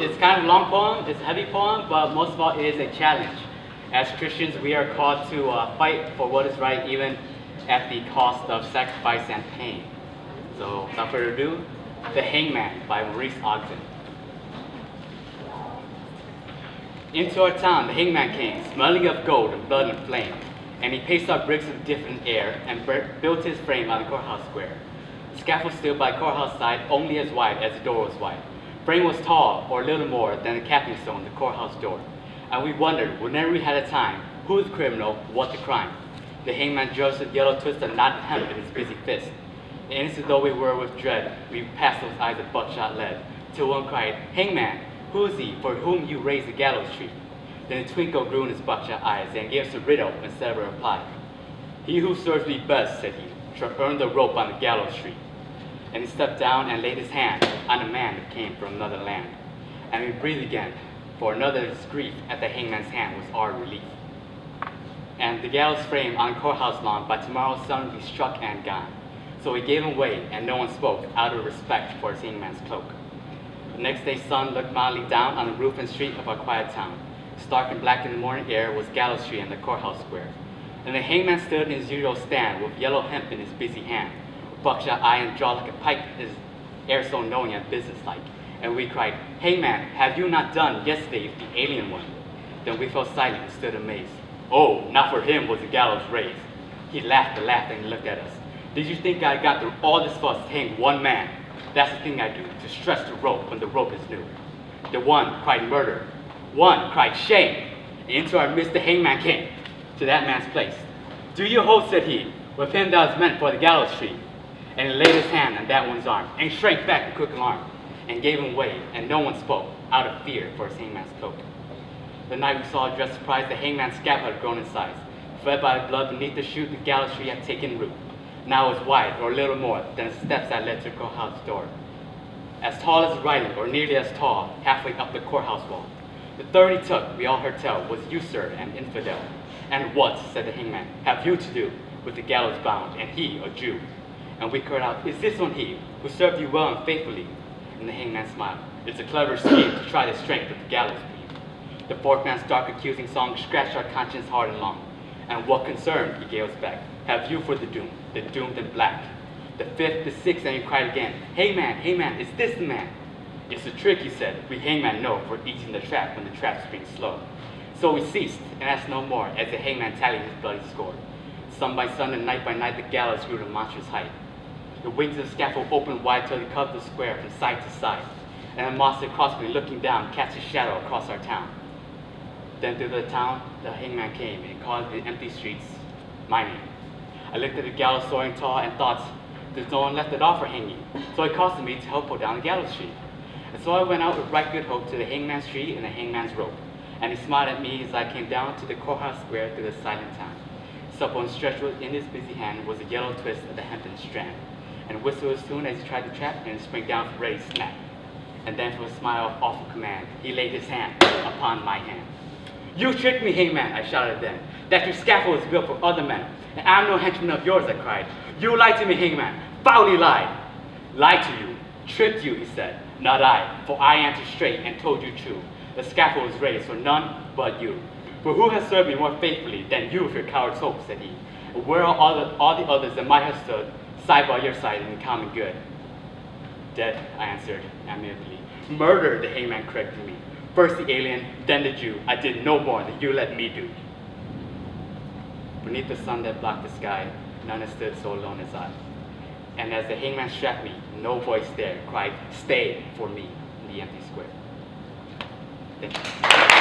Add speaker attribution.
Speaker 1: It's kind of a long poem, it's a heavy poem, but most of all it is a challenge. As Christians, we are called to fight for what is right, even at the cost of sacrifice and pain. So, without further ado, The Hangman by Maurice Ogden. Into our town the hangman came, smelling of gold and blood and flame, and he paced our bricks with different air, and built his frame on the courthouse square. The scaffold stood by courthouse side, only as wide as the door was wide. Frame was tall, or little more than the capping stone, the courthouse door. And we wondered, whenever we had a time, who the criminal, what the crime. The hangman judged the yellow twist and knotted hemp in his busy fist. Innocent though we were with dread, we passed those eyes of buckshot lead, till one cried, "Hangman, who is he for whom you raised the gallows tree?" Then a twinkle grew in his buckshot eyes, and gave us a riddle instead of a reply. "He who serves me best," said he, "shall earn the rope on the gallows tree." And he stepped down and laid his hand on a man who came from another land. And we breathed again, for another's grief at the hangman's hand was our relief. And the gallows frame on courthouse lawn by tomorrow's sun would be struck and gone. So we gave him way, and no one spoke, out of respect for his hangman's cloak. The next day's sun looked mildly down on the roof and street of our quiet town. Stark and black in the morning air was gallows tree and the courthouse square. And the hangman stood in his usual stand, with yellow hemp in his busy hand, with buckshot eye and jaw like a pike, his air so knowing and businesslike. And we cried, "Hangman, have you not done yesterday with the alien one?" Then we fell silent and stood amazed. Oh, not for him was the gallows raised. He laughed and looked at us. "Did you think I got through all this fuss to hang one man? That's the thing I do, to stretch the rope when the rope is new." The one cried murder. One cried shame. And into our midst the hangman came, to that man's place. "Do you hold," said he, "with him that was meant for the gallows tree?" And he laid his hand on that one's arm, and shrank back with quick alarm, and gave him way, and no one spoke, out of fear for his hangman's cloak. The night we saw, dressed surprised, the hangman's scalp had grown in size. Fed by the blood beneath the chute, the gallows tree had taken root. Now it was wide, or little more, than the steps that led to the courthouse door. As tall as the writing, or nearly as tall, halfway up the courthouse wall. The third he took, we all heard tell, was "You, sir, an infidel." "And what," said the hangman, "have you to do with the gallows bound, and he a Jew?" And we cried out, "Is this one he, who served you well and faithfully?" And the hangman smiled, "It's a clever scheme to try the strength of the gallows beam." The fourth man's dark accusing song scratched our conscience hard and long. "And what concern," he gave us back, "have you for the doomed in black?" The fifth, the sixth, and he cried again, "Hey man, is this the man?" "It's a trick," he said, "we hangman know, for eating the trap when the trap springs slow." So we ceased, and asked no more, as the hangman tallied his bloody score. Sun by sun and night by night the gallows grew to monstrous height. The wings of the scaffold opened wide till they covered the square from side to side, and a monster crossed me, looking down, cast his shadow across our town. Then through the town the hangman came, and called the empty streets my name. I looked at the gallows soaring tall, and thought, there's no one left at all for hanging. So it costed me to help pull down the gallows tree. And so I went out with right good hope to the hangman's tree and the hangman's rope. And he smiled at me as I came down to the courthouse square through the silent town. Supple and stretched in his busy hand was a yellow twist of the hempen strand, and whistled his tune as he tried to trap, and sprang down for ready snap. And then for a smile of awful command, he laid his hand upon my hand. "You tricked me, hangman," I shouted then, "that your scaffold is built for other men, and I'm no henchman of yours," I cried. "You lied to me, hangman, foully lied." "Lied to you, tricked you," he said, "not I, for I answered straight and told you true. The scaffold was raised for none but you. For who has served me more faithfully than you with your coward's hope," said he. "And where are all the others that might have stood side by your side in the common good?" "Dead," I answered amiably. "Murdered," the hangman corrected me. "First the alien, then the Jew. I did no more than you let me do." Beneath the sun that blocked the sky, none had stood so alone as I. And as the hangman strapped me, no voice there cried, "Stay," for me in the empty square. Thank you.